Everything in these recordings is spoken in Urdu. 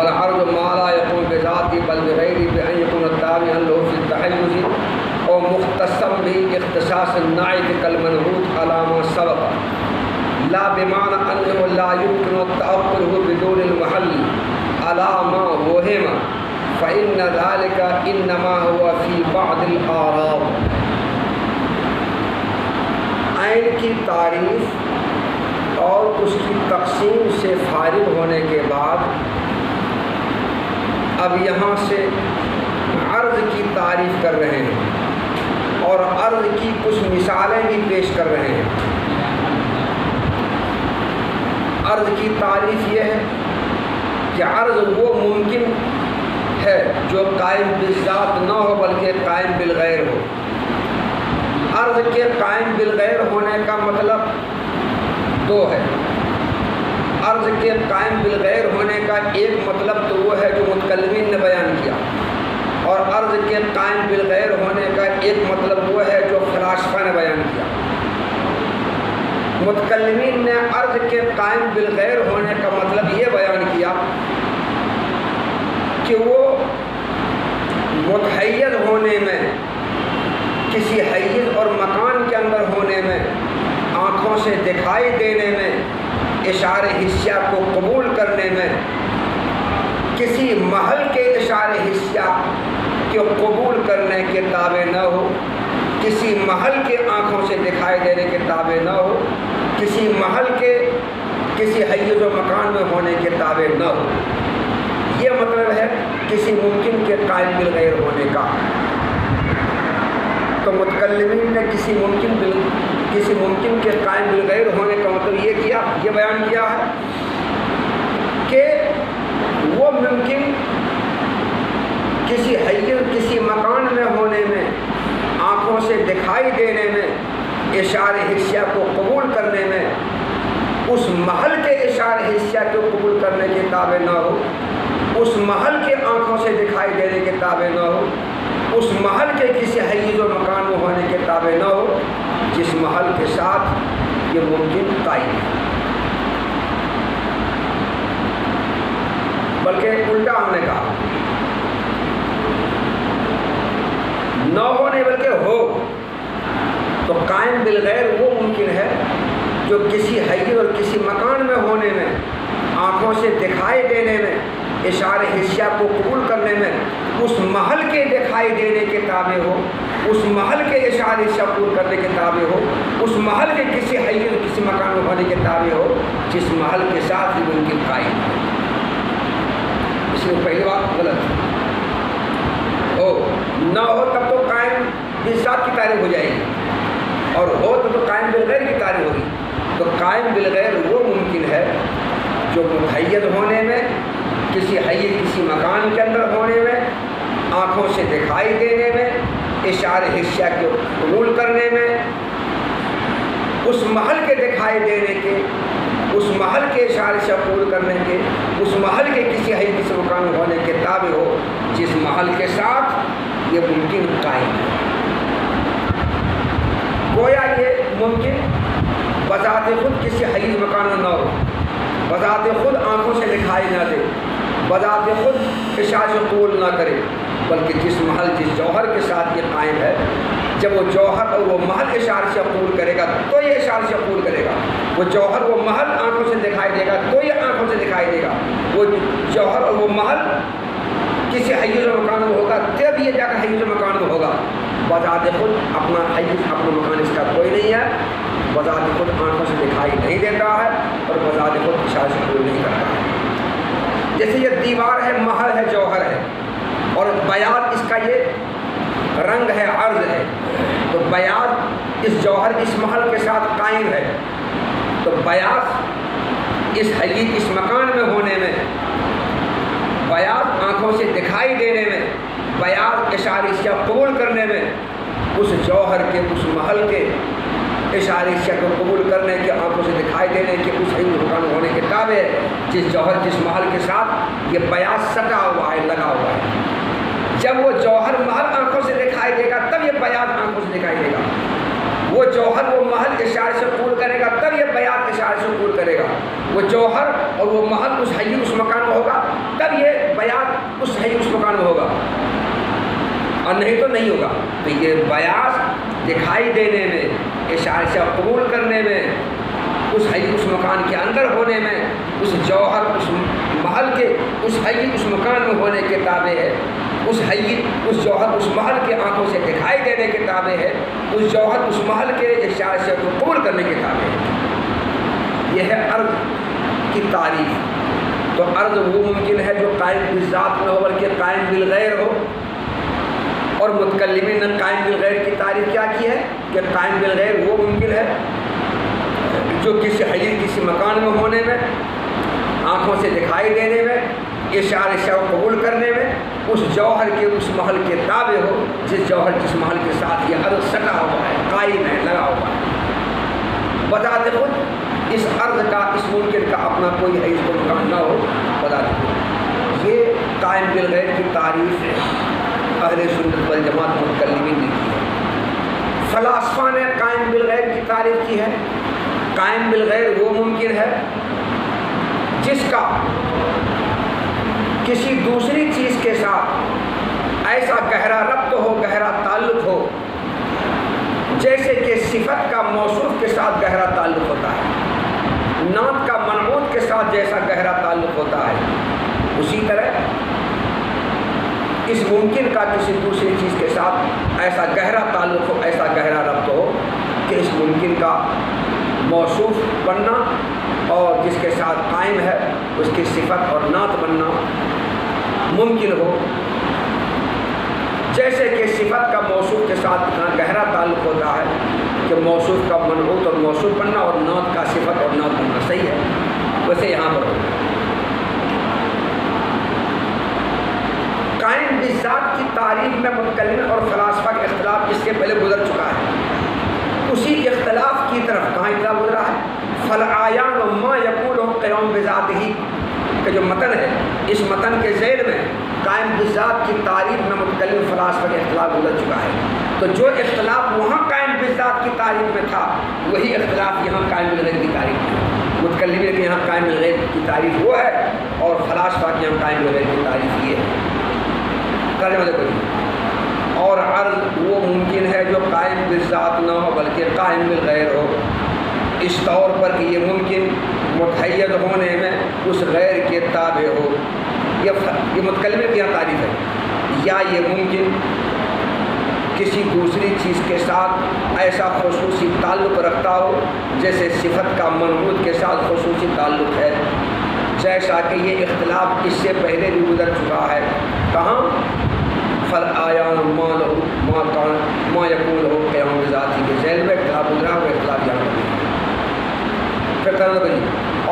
والعرض ما لا يكون بذاتی بل بغیری بأن يكون تابعا له في التحيز اور مختصا به اختصاص النعت كالمنعوت على ما سبق لا بمعنى أنه لا يمكن التأقله بدون المحل على ما وهم فإن ذلك إنما هو في بعض الآراء۔ عین کی تعریف اور اس کی تقسیم سے فارغ ہونے کے بعد اب یہاں سے عرض کی تعریف کر رہے ہیں اور عرض کی کچھ مثالیں بھی پیش کر رہے ہیں۔ عرض کی تعریف یہ ہے کہ عرض وہ ممکن ہے جو قائم بالذات نہ ہو بلکہ قائم بالغیر ہو۔ عرض کے قائم بالغیر ہونے کا مطلب دو ہے۔ عرض کے قائم بالغیر ہونے کا ایک مطلب تو وہ ہے جو متکلمین نے بیان کیا، اور عرض کے قائم بالغیر ہونے کا ایک مطلب وہ ہے جو فلاسفہ نے بیان کیا۔ متکلمین نے عرض کے قائم بالغیر ہونے کا مطلب یہ بیان کیا کہ وہ متحیز ہونے میں، کسی حیز اور مکان کے اندر ہونے میں، آنکھوں سے دکھائی دینے میں، اشارے حسیہ کو قبول کرنے میں، کسی محل کے اشارے حسیہ کو قبول کرنے کے تابع نہ ہو، کسی محل کے آنکھوں سے دکھائی دینے کے تابع نہ ہو، کسی محل کے کسی حیز و مکان میں ہونے کے تابع نہ ہو۔ یہ مطلب ہے کسی ممکن کے قائم بالغیر ہونے کا۔ تو متکلمین نے کسی ممکن کے قائم بالغیر ہونے کا مطلب یہ بیان کیا ہے کہ وہ ممکن کسی حیز کسی مکان میں ہونے میں، آنکھوں سے دکھائی دینے میں، اشارے حسیہ کو قبول کرنے میں، اس محل کے اشارے حسیہ کو قبول کرنے کے تابع نہ ہو، اس محل کے آنکھوں سے دکھائی دینے کے تابع نہ ہو، اس محل کے کسی حیز و مکان میں ہونے کے تابع نہ ہو جس محل کے ساتھ یہ ممکن قائم ہے۔ بلکہ الٹا ہم نے کہا، نہ ہونے بلکہ ہو، تو قائم بالغیر وہ ممکن ہے جو کسی حیز اور کسی مکان میں ہونے میں، آنکھوں سے دکھائی دینے میں، اشارے حسیہ کو قبول کرنے میں، اس محل کے دکھائی دینے کے تابع ہو، اس محل کے اشارے حسیہ قبول کرنے کے تابع ہو، اس محل کے کسی حیز اور کسی مکان میں ہونے کے تابع ہو جس محل کے ساتھ ہی ممکن قائم ہے۔ اس میں پہلی بات غلط ہو، نہ ہو تب تو قائم بالذات کی تعریف ہو جائے گی، اور ہو تو قائم بالغیر کی تعریف ہوگی۔ تو قائم بالغیر وہ ممکن ہے جو متحید ہونے میں، کسی حیز کسی مکان کے اندر ہونے میں، آنکھوں سے دکھائی دینے میں، اشارے حسیہ کو قبول کرنے میں، اس محل کے دکھائی دینے کے، اس محل کے اشارے سے قبول کرنے کے، اس محل کے کسی حیز کسی مکان میں ہونے کے تابع ہو جس محل کے ساتھ یہ ممکن قائم ہے۔ گویا یہ ممکن بذات خود کسی حیز مکان میں نہ ہو، بذات خود آنکھوں سے دکھائی نہ دے، بذات خود اشارے سے قبول نہ کرے، بلکہ جس محل جس جوہر کے ساتھ یہ قائم ہے، جب وہ جوہر اور وہ محل اشارے سے قبول کرے گا تو یہ اشارے سے قبول کرے گا، وہ جوہر وہ محل آنکھوں سے دکھائی دے گا تو یہ آنکھوں سے دکھائی دے گا، وہ جوہر اور وہ محل کسی حیز و مکان میں ہوگا تب یہ جا کر حیز و مکان میں ہوگا۔ بذات خود اپنا حیز اپنا مکان اس کا کوئی نہیں ہے، بذات خود آنکھوں سے دکھائی نہیں دیتا ہے اور بذات خود اشارے سے قبول نہیں کرتا ہے۔ جیسے یہ دیوار ہے، محل ہے، جوہر ہے، اور بیاض اس کا یہ رنگ ہے، عرض ہے، تو بیاض اس جوہر اس محل کے ساتھ قائم ہے، تو بیاض اس حیز اس مکان میں ہونے میں، بیاض آنکھوں سے دکھائی دینے میں، بیاض اشارے سے قبول کرنے میں، اس جوہر کے اس محل کے اشارے سے کو قبول کرنے کے، آنکھوں سے دکھائی دینے کے، اس حیز مکان ہونے کے تابع جس جوہر جس محل کے ساتھ یہ بیاض سٹا ہوا ہے، لگا ہوا ہے۔ جب وہ جوہر محل آنکھوں سے دکھائی دے گا تب یہ بیاض آنکھوں سے دکھائی دے گا، وہ جوہر وہ محل اشارے سے قبول کرے گا تب یہ بیاض اشارے سے قبول کرے گا، وہ جوہر اور وہ محل اس حیز اس مکان میں ہوگا تب یہ نہیں تو نہیں ہوگا. تو یہ بیاض دکھائی دینے میں، اشارے سے قبول کرنے میں، اس حی اس مکان کے اندر ہونے میں، اس جوہر اس محل کے اس حی اس مکان میں ہونے کے تابع ہے. اس حی اس جوہر اس محل کے آنکھوں سے دکھائی دینے کے تابع ہے. اس جوہر اس محل کے اشارے سے قبول کرنے کے تابع ہے. یہ ہے عرض کی تعریف. تو عرض وہ ممکن ہے جو قائم بالذات نہ ہو بلکہ قائم بالغیر ہو. اور متکلمین نے قائم بالغیر کی تعریف کیا کی ہے کہ قائم بالغیر وہ ممکن ہے جو کسی حی کسی مکان میں ہونے میں، آنکھوں سے دکھائی دینے میں، اشارے سے قبول کرنے میں، اس جوہر کے اس محل کے تابع ہو جس جوہر جس محل کے ساتھ یہ عرض سٹا ہوا ہے، قائم ہے، لگا ہوا ہے. بتاتے خود اس عرض کا اس ممکن کا اپنا کوئی حیث کو مکان نہ ہو. بتاتے خود یہ قائم بالغیر کی تعریف ہے اہل سنت والجماعت متکلمین نے کی ہے. فلاسفہ نے قائم بالغیر کی تعریف کی ہے. قائم بالغیر وہ ممکن ہے جس کا کسی دوسری چیز کے ساتھ ایسا گہرا ربط ہو، گہرا تعلق ہو، جیسے کہ صفت کا موصوف کے ساتھ گہرا تعلق ہوتا ہے، نعت کا منعوت کے ساتھ جیسا گہرا تعلق ہوتا ہے، اسی طرح اس ممکن کا کسی دوسری چیز کے ساتھ ایسا گہرا تعلق ہو، ایسا گہرا ربط ہو کہ اس ممکن کا موصوف بننا اور جس کے ساتھ قائم ہے اس کی صفت اور نعت بننا ممکن ہو. جیسے کہ صفت کا موصوف کے ساتھ اتنا گہرا تعلق ہوتا ہے کہ موصوف کا منعوت اور موصوف بننا اور نعت کا صفت اور نعت بننا صحیح ہے، ویسے یہاں پر ہو. قائم بالذات کی تعریف میں متکلمین اور فلاسفہ کا اختلاف اس سے پہلے گزر چکا ہے. اسی اختلاف کی طرف کہاں اختلاف گزرا ہے؟ فالعیان ما یقول قیام بذاتہ کا جو متن ہے، اس متن کے ذیل میں قائم بالذات کی تعریف میں متکلم فلاسفہ کا اختلاف گزر چکا ہے. تو جو اختلاف وہاں قائم بالذات کی تعریف میں تھا وہی اختلاف یہاں قائم بالغیر کی تعریف میں. متکلمین کے یہاں قائم بالغیر کی تعریف وہ ہے اور فلاسفہ کے یہاں قائم بالغیر کی تعریف یہ ہے. ترجمہ دیکھو جی. اور عرض وہ ممکن ہے جو قائم بالذات نہ ہو بلکہ قائم بالغیر ہو، اس طور پر کہ یہ ممکن متحید ہونے میں اس غیر کے تابع ہو. یہ متکلم کی یہاں تعریف ہے. یا یہ ممکن کسی دوسری چیز کے ساتھ ایسا خصوصی تعلق رکھتا ہو جیسے صفت کا منعوت کے ساتھ خصوصی تعلق ہے، جیسا کہ یہ اختلاف اس سے پہلے بھی گزر چکا ہے. کہاں؟ فالآیان ما یقول ہو قیام بذاتہ کے ذیل میں اختلاف گزرا، وہ اختلاف یہاں پھر کرنا بنی.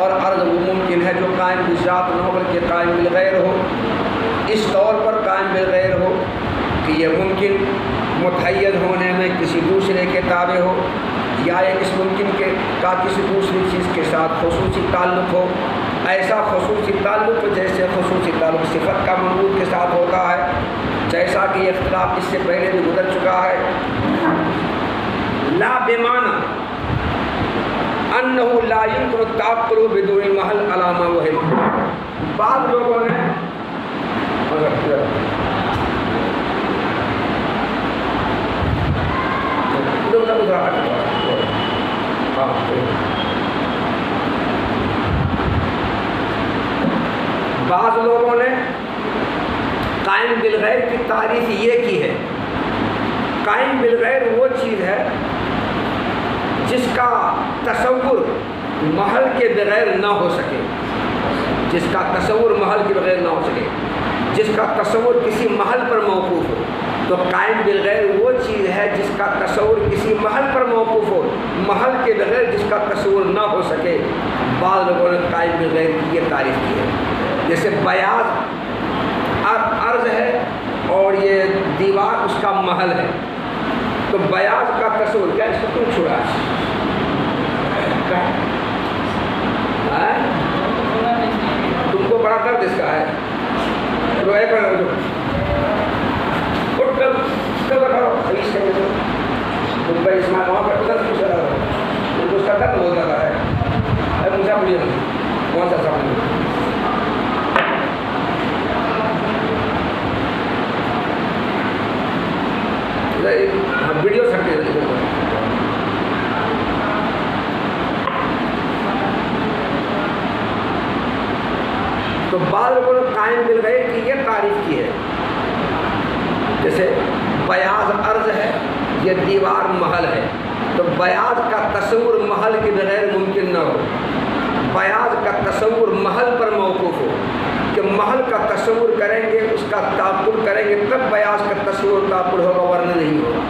اور عرض وہ ممکن ہے جو قائم بالذات نہ ہو بلکہ قائم بالغیر ہو، اس طور پر قائم بالغیر ہو کہ یہ ممکن متحید ہونے میں کسی دوسرے کے تابع ہو، یا اس ممکن کے کا کسی دوسری چیز کے ساتھ خصوصی تعلق ہو. ایسا خصوصی تعلق جیسے خصوصی تعلق صفت کا منعوت کے ساتھ ہوتا ہے، جیسا کہ یہ اختلاف اس سے پہلے بھی گزر چکا ہے. لا بمعنی انہ لا یمکن التعقل بدون محل علامہ وہم. بعض لوگوں نے بعض لوگوں نے قائم بالغیر کی تعریف یہ کی ہے. قائم بالغیر وہ چیز ہے جس کا تصور محل کے بغیر نہ ہو سکے، جس کا تصور محل کے بغیر نہ ہو سکے، جس کا تصور کسی محل پر موقوف ہو. تو قائم بالغیر وہ چیز ہے جس کا تصور کسی محل پر موقوف ہو، محل کے بغیر جس کا تصور نہ ہو سکے. بعض لوگوں نے قائم بالغیر کی یہ تعریف کی ہے. جیسے بیاض عرض ہے اور یہ دیوار اس کا محل ہے، تو بیاض کا تصور کیا اس کو کیوں چھوڑا ہے؟ تم کو بڑا درد اس کا ہے. روئے پر اٹھ کر بٹھاؤ صحیح سے تم پر اسماعیل وہاں پر ادھر پوچھ رہا ہو تم کو اس کا درد ہو جاتا ہے. ارے مجھے پوچھے کون سا سامنے ویڈیو سکتے تو بعض لوگوں نے قائم بالغیر کی یہ تعریف کی ہے، جیسے بیاض ارض ہے، یہ دیوار محل ہے، تو بیاض کا تصور محل کے بغیر ممکن نہ ہو، بیاض کا تصور محل پر موقوف ہو، کہ محل کا تصور کریں گے، اس کا تعقل کریں گے، تب بیاض کا تصور تعقل ہوگا، ورنہ نہیں ہوگا۔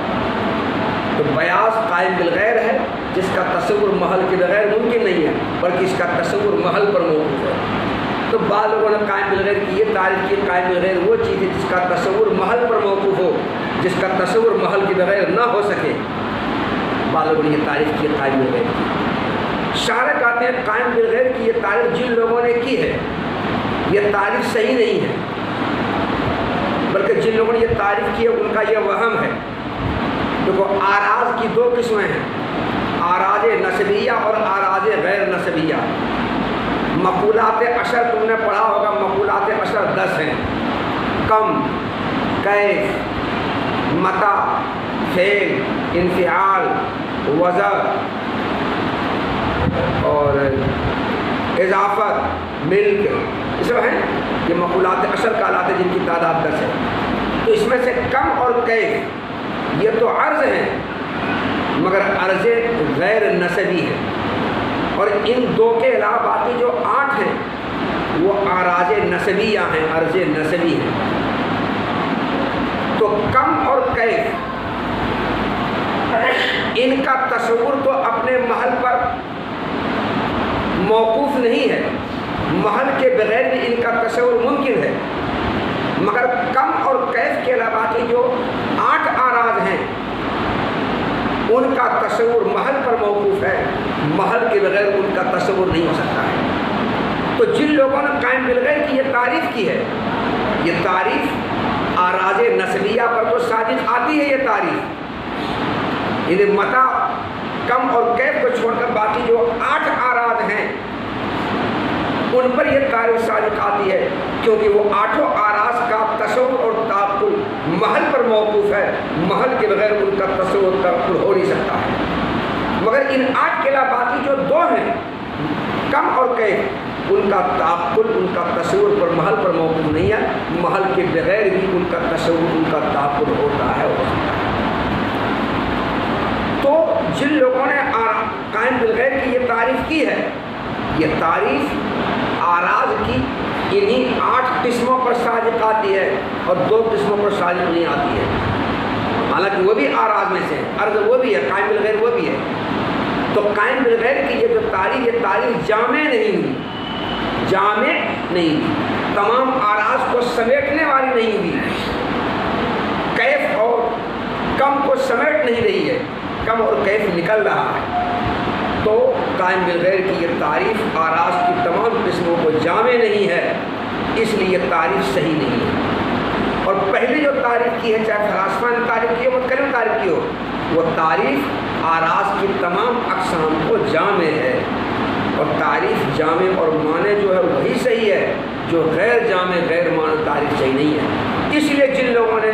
تو بیاض قائم بالغیر ہے جس کا تصور محل کے بغیر ممکن نہیں ہے، بلکہ اس کا تصور محل پر موقوف ہے۔ تو بعض لوگوں نے قائم بالغیر کی یہ تعریف کی، قائم بالغیر وہ چیز ہے جس کا تصور محل پر موقوف ہو، جس کا تصور محل کے بغیر نہ ہو سکے۔ بعض لوگوں نے یہ تعریف کی قائم بالغیر کی۔ شارح کہتے ہیں قائم بالغیر کی یہ تعریف جن لوگوں نے کی ہے یہ تعریف صحیح نہیں ہے، بلکہ جن لوگوں نے یہ تعریف کی ہے ان کا یہ وہم ہے۔ دیکھو آراز کی دو قسمیں ہیں، آراز نسبیہ اور آراز غیر نسبیہ۔ مقولات عشر تم نے پڑھا ہوگا، مقولات عشر 10 ہیں، کم، کیف، متى، فعل، انفعال، وضع اور اضافت، ملک، یہ سب ہیں، یہ مقولات عشر کہلاتے ہیں جن کی تعداد 10 ہے۔ تو اس میں سے کم اور کیف یہ تو عرض ہیں مگر عرض غیر نسبی ہے، اور ان دو کے علاوہ باقی جو 8 ہیں وہ آراز نسبیہ ہیں، عرض نسبی ہیں۔ تو کم اور کیف ان کا تصور تو اپنے محل پر موقوف نہیں ہے، محل کے بغیر بھی ان کا تصور ممکن ہے، مگر کم اور کیف کے علاوہ باقی جو 8 آراز ہیں ان کا تصور محل پر موقوف ہے، محل کے بغیر ان کا تصور نہیں ہو سکتا ہے۔ تو جن لوگوں نے قائم بالغیر کی یہ تعریف کی ہے، یہ تعریف آراز نسبیہ پر تو صادق آتی ہے، یہ تعریف انہیں متى، کم اور کیف کو چھوڑ کر باقی جو 8 آراز ہیں ان پر یہ تعریف صادق آتی ہے، کیونکہ وہ 8 آراز کا تصور اور تعقل محل پر موقوف ہے، محل کے بغیر ان کا تصور تعقل ہو نہیں سکتا ہے۔ مگر ان 8 کے علاوہ باقی جو 2 ہیں کم اور کیف، ان کا تعقل، ان کا تصور پر محل پر موقوف نہیں ہے، محل کے بغیر بھی ان کا تصور، ان کا تعقل ہوتا ہے، ہو سکتا ہے۔ تو جن لوگوں نے قائم بالغیر کی یہ تعریف کی ہے، یہ تعریف آراز کی انہی 8 قسموں پر صادق آتی ہے اور 2 قسموں پر صادق نہیں آتی ہے، حالانکہ وہ بھی آراز میں سے ہے، عرض وہ بھی ہے، قائم بالغیر وہ بھی ہے۔ تو قائم بالغیر کی یہ جو تعریف، یہ تعریف جامع نہیں ہوئی، جامع نہیں ہوئی، تمام آراز کو سمیٹنے والی نہیں ہوئی، کیف اور کم کو سمیٹ نہیں رہی ہے، کم اور کیف نکل رہا ہے۔ تو قائم بالغیر کی یہ تعریف آراز کی تمام قسموں کو جامع نہیں ہے، اس لیے یہ تعریف صحیح نہیں ہے۔ اور پہلی جو تعریف کی ہے، چاہے فلاسفہ نے تعریف کی ہو، متکلم نے تعریف کی ہو، وہ تعریف آراز کی تمام اقسام کو جامع ہے، اور تعریف جامع اور معنی جو ہے وہی صحیح ہے، جو غیر جامع غیر معنی تعریف صحیح نہیں ہے۔ اس لیے جن لوگوں نے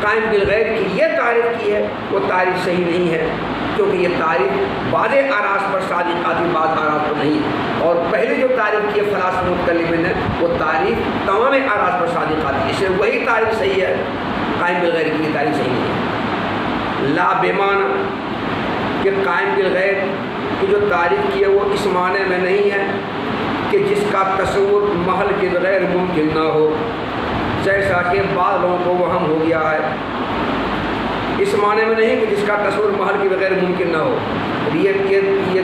قائم بالغیر کی یہ تعریف کی ہے وہ تعریف صحیح نہیں ہے، کیونکہ یہ تعریف بعض آراز پر صادق آتی، بعض آراز پر نہیں۔ اور پہلے جو تعریف کی ہے فلاسفہ متکلمین نے، وہ تعریف تمام آراز پر صادق آتی ہے، اس لیے وہی تعریف صحیح ہے، قائم بالغیر کی یہ تعریف صحیح نہیں ہے۔ لا بمعنی کہ قائم بالغیر کی جو تعریف کی ہے وہ اس معنی میں نہیں ہے کہ جس کا تصور محل کے بغیر ممکن نہ ہو، جیسا کہ بعض لوگوں کو وہم ہو گیا ہے، اس معنی میں نہیں کہ جس کا تصور محل کے بغیر ممکن نہ ہو۔ یہ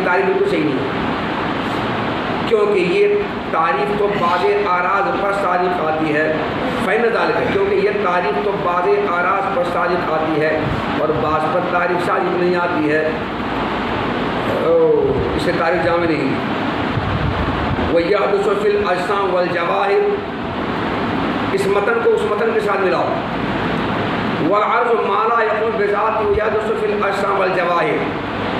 تعریف بالکل صحیح نہیں ہے، کیونکہ یہ تعریف تو بعض آراز پر صادق آتی ہے، فین ذالک، کیونکہ یہ تعریف تو بعض آراز پر صادق آتی ہے اور بعض پر تعریف صادق نہیں آتی ہے، اس سے تعریف جامع نہیں۔ وَيَحْدُثُ فِي الْأَجْسَامِ وَالْجَوَاهِرِ، اس متن کو اس متن کے ساتھ ملاؤ۔ والعرض ما لا يكون بذات ويحدث في الأجسام والجواهر،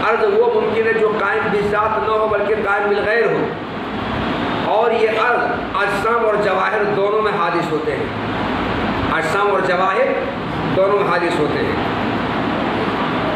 عرض وہ ممکن ہے جو قائم بذات نہ ہو بلکہ قائم بالغیر ہو، اور یہ عرض اجسام اور جواہر دونوں میں حادث ہوتے ہیں، اجسام اور جواہر دونوں میں حادث ہوتے ہیں۔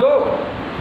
2,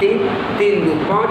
3 2 5,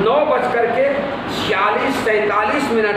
9:46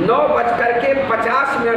9:50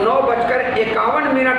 9:51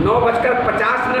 9:50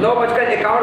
9:51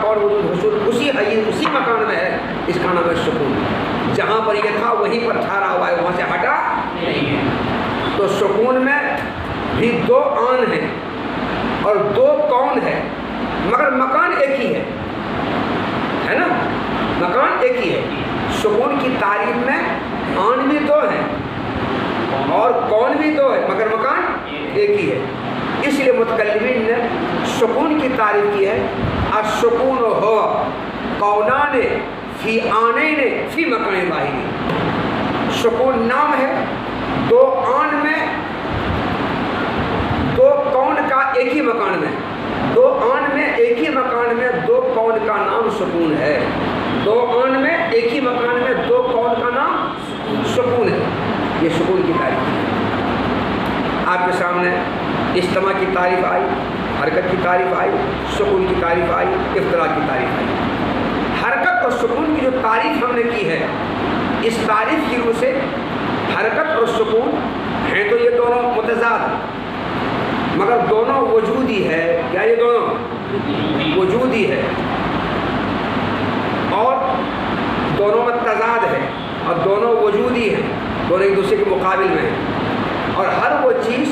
کون وجود حصول اسی مکان میں ہے، اس کا نام ہے سکون۔ جہاں پر یہ تھا وہیں پر ٹھہرا ہوا ہے، وہاں سے ہٹا نہیں ہے۔ تو سکون میں بھی دو آن ہیں اور دو کون ہے، مگر مکان ایک ہی ہے نا، مکان ایک ہی ہے۔ سکون کی تعریف میں آن بھی دو ہیں اور کون بھی دو ہے، مگر مکان ایک ہی ہے۔ اس لیے متکلمین نے سکون کی تعریف کی ہے، السکون ہو کونان فی آنین فی مکان واحد۔ سکون نام ہے دو آن میں، دو کون کا ایک ہی مکان میں، دو آن میں ایک ہی مکان میں دو کون کا نام سکون ہے۔ دو آن میں ایک ہی مکان میں دو کون کا نام سکون ہے۔ یہ سکون کی تعریف ہے۔ آپ کے سامنے اجتماع کی تعریف آئی، حرکت کی تعریف آئی، سکون کی تعریف آئی، افتراق کی تعریف آئی۔ حرکت اور سکون کی جو تعریف ہم نے کی ہے، اس تعریف کی روح سے حرکت اور سکون ہیں تو یہ دونوں متضاد، مگر دونوں وجودی ہے۔ کیا یہ دونوں وجودی ہے اور دونوں میں تضاد ہے اور دونوں وجودی ہیں، دونوں ایک دوسرے کے مقابل میں ہیں۔ اور ہر وہ چیز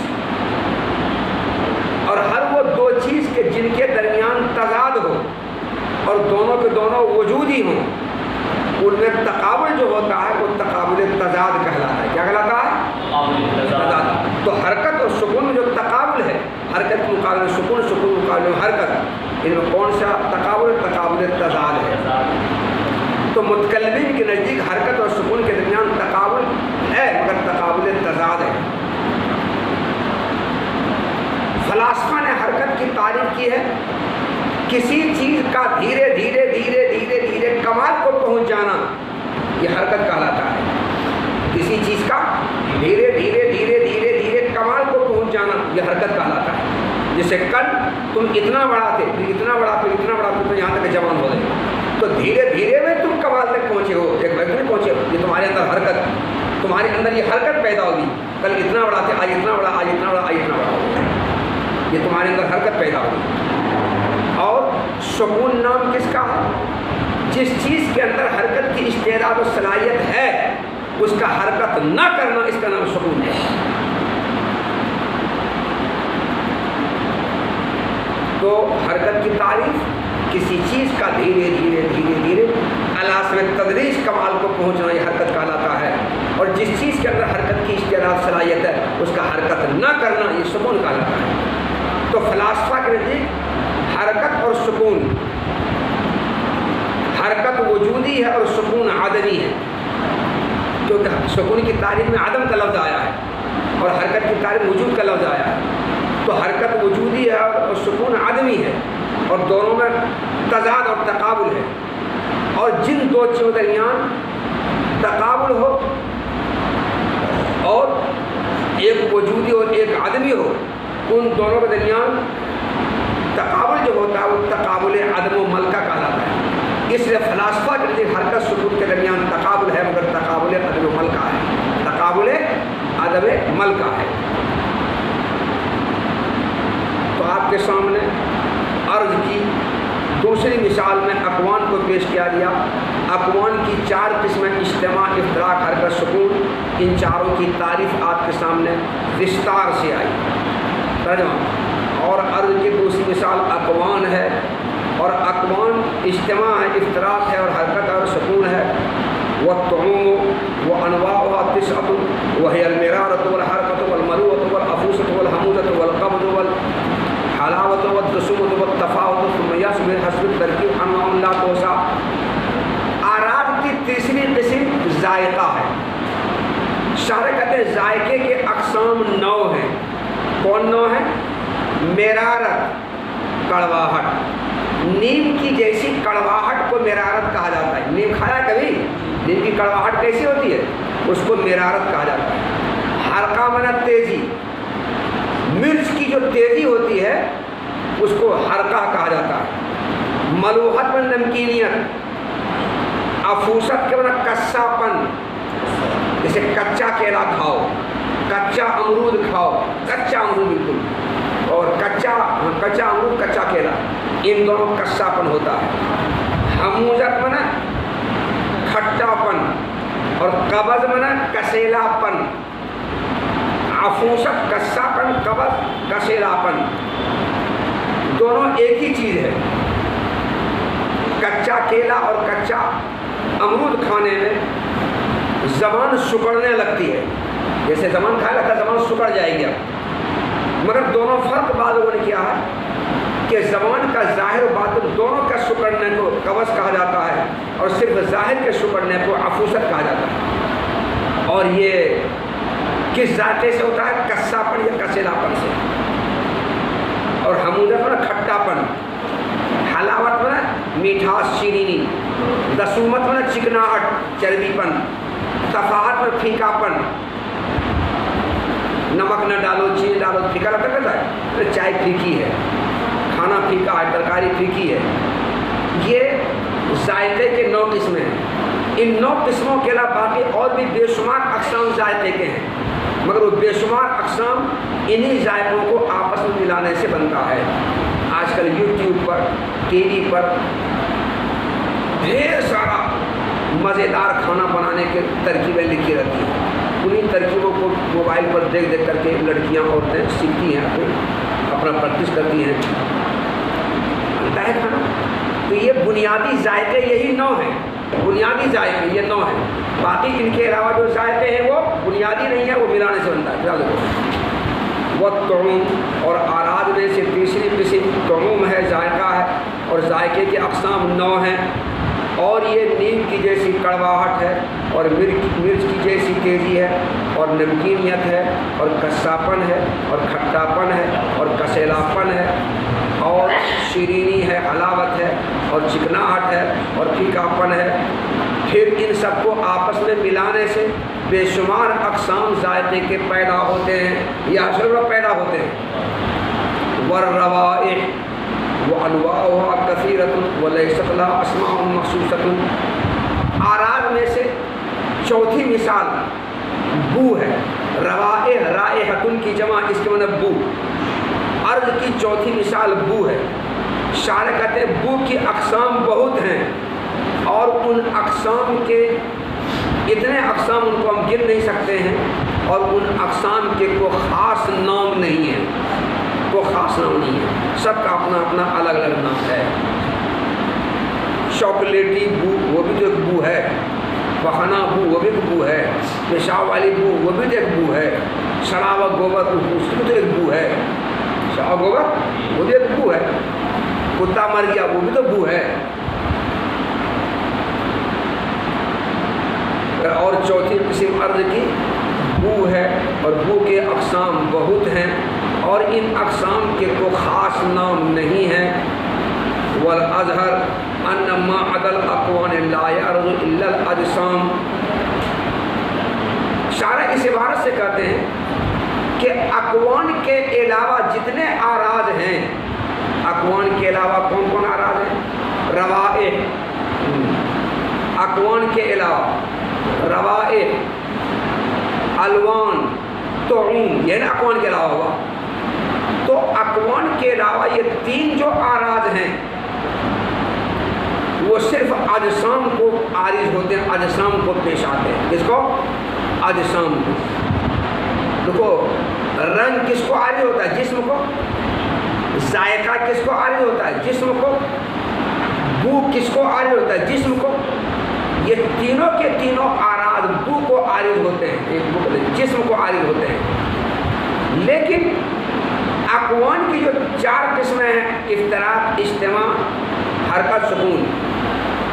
اور ہر وہ دو چیز کے جن کے درمیان تضاد ہو اور دونوں کے دونوں وجودی ہوں، ان میں تقابل جو ہوتا ہے وہ تقابل تضاد کہلاتا ہے۔ کیا کہلاتا ہے؟ تضاد۔ تو حرکت اور سکون میں جو تقابل ہے، حرکت کے مقابلے میں سکون، سکون کے مقابلے میں حرکت، ان میں کون سا تقابل؟ تقابل تضاد ہے۔ تو متکلمین کے نزدیک حرکت اور سکون کے درمیان تقابل ہے، مگر تقابل تضاد ہے۔ فلاسفہ نے حرکت کی تعریف کی ہے، کسی چیز کا دھیرے دھیرے دھیرے دھیرے دھیرے کمال کو پہنچ جانا، یہ حرکت کہلاتا ہے۔ کسی چیز کا دھیرے دھیرے دھیرے دھیرے دھیرے کمال کو پہنچ جانا، یہ حرکت کہلاتا ہے۔ جیسے کل تم اتنا بڑا تھے، پھر اتنا بڑا، پھر اتنا بڑا، پھر یہاں تک جوان ہو گئے، تو دھیرے دھیرے میں تم کمال تک پہنچے ہو، ایک وقت میں پہنچے ہو۔ یہ تمہارے اندر حرکت، تمہارے اندر یہ حرکت پیدا ہوگی۔ کل اتنا بڑا تھے، آج اتنا بڑا، آج اتنا بڑا، آج اتنا بڑا ہوگا، یہ تمہارے اندر حرکت پیدا ہوگی۔ اور سکون نام کس کا ہے؟ جس چیز کے اندر حرکت کی استعداد و صلاحیت ہے، اس کا حرکت نہ کرنا، اس کا نام سکون ہے۔ تو حرکت کی تعریف کسی چیز کا دھیرے دھیرے دھیرے دھیرے الاصل تدریج کمال کو پہنچنا، یہ حرکت کہلاتا ہے۔ اور جس چیز کے اندر حرکت کی استعداد صلاحیت ہے، اس کا حرکت نہ کرنا، یہ سکون کہلاتا ہے۔ تو فلاسفہ کے نزدیک حرکت اور سکون، حرکت وجودی ہے اور سکون عدمی ہے، کیونکہ سکون کی تعریف میں عدم کا لفظ آیا ہے اور حرکت کی تعریف وجود کا لفظ آیا ہے۔ تو حرکت وجودی ہے اور سکون عدمی ہے، اور دونوں میں تضاد اور تقابل ہے۔ اور جن دو چیزوں کے درمیان تقابل ہو اور ایک وجودی اور ایک عدمی ہو، ان دونوں کے درمیان تقابل جو ہوتا ہے وہ تقابل عدم و ملکہ کہلاتا ہے۔ اس لیے فلاسفہ کے لیے حرکت سکون کے درمیان تقابل ہے، مگر تقابل عدم و ملکہ ہے، تقابل عدم ملکہ ہے۔ تو آپ کے سامنے عرض کی دوسری مثال میں اکوان کو پیش کیا گیا۔ اکوان کی چار قسمیں، اجتماع، افتراق، حرکت، سکون، ان چاروں کی تعریف آپ کے سامنے وستار سے آئی۔ اور عرض کی دوسری مثال اکوان ہے، اور اکوان اجتماع ہے، افتراق ہے اور حرکت ہے اور سکون ہے۔ والطعوم وانواعها تسعة وهي المرارة والحركة والمروءة والعفوسة والحموزة والقبض والحلاوة والدسومة والتفاوت ثم يصبح حسب التركيب انواع لا تحصى۔ اعراض کی تیسری قسم ذائقہ ہے۔ شارح کہتے ہیں ذائقے کے اقسام 9 ہیں۔ کون 9 ہیں؟ مرارت، کڑواہٹ، نیم کی جیسی کڑواہٹ کو مرارت کہا جاتا ہے۔ نیم کھایا کبھی؟ نیم کی کڑواہٹ کیسی ہوتی ہے؟ اس کو مرارت کہا جاتا ہے۔ حرقہ معنی تیزی، مرچ کی جو تیزی ہوتی ہے اس کو حرقہ کہا جاتا ہے۔ ملوحت میں نمکینیت، افوست کے معنی کسا پن، جیسے کچا کیلا کھاؤ، کچا امرود کھاؤ، کچا امرود بالکل، اور کچا امرود کچا کیلا، ان دونوں کساپن ہوتا ہے۔ حموزت منا کھٹاپن اور قبض منا کسیلاپن۔ عفوست کساپن، قبض کسیلاپن، دونوں ایک ہی چیز ہے۔ کچا کیلا اور کچا امرود کھانے میں زبان سکڑنے لگتی ہے، جیسے زبان کھائے لگتا ہے زبان سکڑ جائے گی، مگر دونوں فرق بعض لوگوں نے کیا ہے کہ زبان کا ظاہر و باطن دونوں کا سکڑنے کو قبض کہا جاتا ہے، اور صرف ظاہر کے سکڑنے کو عفوست کہا جاتا ہے۔ اور یہ کس ذائقے سے ہوتا ہے؟ کساپن یا کسیلاپن سے۔ اور حموزت میں کھٹاپن، حلاوت میں میٹھاس شیرینی، دسومت میں چکناہٹ چربی پن، صفاحت میں پھیکاپن، نمک نہ ڈالو چینی ڈالو پھیکا لگتا رہتا ہے، چائے پھیکی ہے، کھانا پھیکا ہے، ترکاری پھیکی ہے۔ یہ ذائقے کے 9 قسمیں ہیں۔ ان 9 قسموں کے علاوہ باقی اور بھی بے شمار اقسام ذائقے کے ہیں، مگر وہ بے شمار اقسام انہی ذائقوں کو آپس میں ملانے سے بنتا ہے۔ آج کل یوٹیوب پر، ٹی وی پر ڈھیر سارا مزیدار کھانا بنانے کے ترکیبیں لکھی رہتی ہیں، انہیں ترکیبوں کو موبائل پر دیکھ دیکھ کر کے لڑکیاں عورتیں سیکھتی ہیں، اپنا پریکٹس کرتی ہیں، بنتا ہے کھانا۔ تو یہ بنیادی ذائقے یہی 9 ہیں، بنیادی ذائقے یہ 9 ہیں، باقی ان کے علاوہ جو ذائقے ہیں وہ بنیادی نہیں ہیں، وہ ملانے سے بنتا ہے۔ والطعوم، اور اعراض میں سے تیسری قسم طعوم ہے، ذائقہ ہے، اور ذائقے کے اقسام 9 ہیں، اور یہ نیم کی جیسی کڑواہٹ ہے، اور مرچ کی جیسی تیزی ہے، اور نمکینیت ہے، اور کساپن ہے، اور کھٹاپن ہے، اور کسیلاپن ہے، اور شیرینی ہے، حلاوت ہے، اور چکناہٹ ہے، اور پھیکاپن ہے۔ پھر ان سب کو آپس میں ملانے سے بے شمار اقسام ذائقے کے پیدا ہوتے ہیں، یا اصل میں پیدا ہوتے ہیں۔ والروائح وانواعها کثیرۃ ولیست لها اسماء مخصوصۃ۔ اعراض میں سے چوتھی مثال بو ہے۔ روائح رائحۃ کی جمع، اس کے معنی بو۔ عرض کی چوتھی مثال بو ہے۔ شارح کہتے ہیں بو کی اقسام بہت ہیں، اور ان اقسام کے اتنے اقسام ان کو ہم گن نہیں سکتے ہیں، اور ان اقسام کے کوئی خاص نام نہیں ہے، کوئی خاص نام نہیں ہے، سب کا اپنا اپنا الگ الگ نام ہے۔ چاکلیٹی بو وہ بھی تو ایک بو ہے، پخنا بو وہ بھی ایک بو ہے، پیشاب والی بو وہ بھی تو ایک بو ہے، سڑا ہوا گوبر اس کی بھی تو ایک بو ہے، سڑا گوبر وہ بھی ایک بو ہے، کتا مر گیا وہ بھی تو بو ہے۔ اور چوتھی قسم عرض کی بو ہے، اور بو کے اقسام بہت ہیں، اور ان اقسام کے کوئی خاص نام نہیں ہے۔ والازہر ان ما عدا الاقوان لا یعرض الا الاجسام۔ شارح اس عبارت سے کہتے ہیں کہ اقوان کے علاوہ جتنے اعراض ہیں، اقوان کے علاوہ کون کون اعراض ہیں؟ روائح، اقوان کے علاوہ روائح، الوان، طعوم، یہ نا اقوان کے علاوہ ہوا۔ تو اقوان کے علاوہ یہ 3 جو اعراض ہیں وہ صرف اجسام کو عارض ہوتے ہیں، اجسام کو پیش آتے ہیں۔ کس کو؟ اجسام کو۔ دیکھو رنگ کس کو عارض ہوتا ہے؟ جسم کو۔ ذائقہ کس کو عارض ہوتا ہے؟ جسم کو۔ بو کس کو عارض ہوتا ہے؟ جسم کو۔ یہ تینوں کے تینوں اعراض بو کو عارض ہوتے ہیں، جسم کو عارض ہوتے ہیں۔ لیکن اقوان کی جو 4 قسمیں ہیں، افتراق، اجتماع، حرکت، سکون،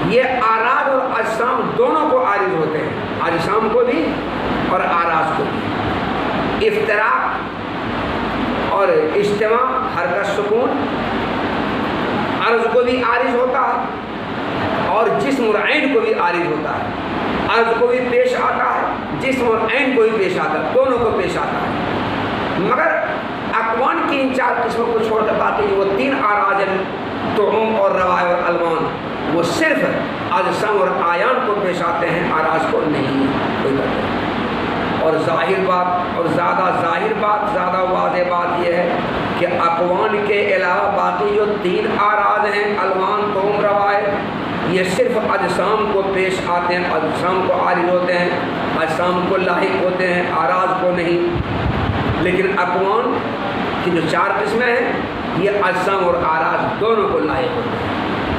یہ اعراض اور اجسام دونوں کو عارض ہوتے ہیں، اجسام کو بھی اور اعراض کو بھی۔ افتراق اور اجتماع، حرکت، سکون عرض کو بھی عارض ہوتا ہے، اور جسم اور عین کو بھی عارض ہوتا ہے۔ عرض کو بھی پیش آتا ہے، جسم اور عین کو بھی پیش آتا ہے، دونوں کو پیش آتا ہے۔ مگر اقوان کی ان 4 قسموں کو چھوڑ کر باقی وہ 3 اعراض ہیں، طعوم اور روائح اور الوان، وہ صرف اجسام اور اعیان کو پیش آتے ہیں، اعراض کو نہیں کوئی کرتے ہیں۔ اور ظاہر بات، اور زیادہ ظاہر بات، زیادہ واضح بات یہ ہے کہ اقوان کے علاوہ باقی جو 3 اعراض ہیں، الوان، قوم، روایت، یہ صرف اجسام کو پیش آتے ہیں، اجسام کو عارض ہوتے ہیں، اجسام کو لاحق ہوتے ہیں، اعراض کو نہیں۔ لیکن اقوان کی جو 4 قسمیں ہیں یہ اجسام اور اعراض دونوں کو لاحق ہوتے ہیں۔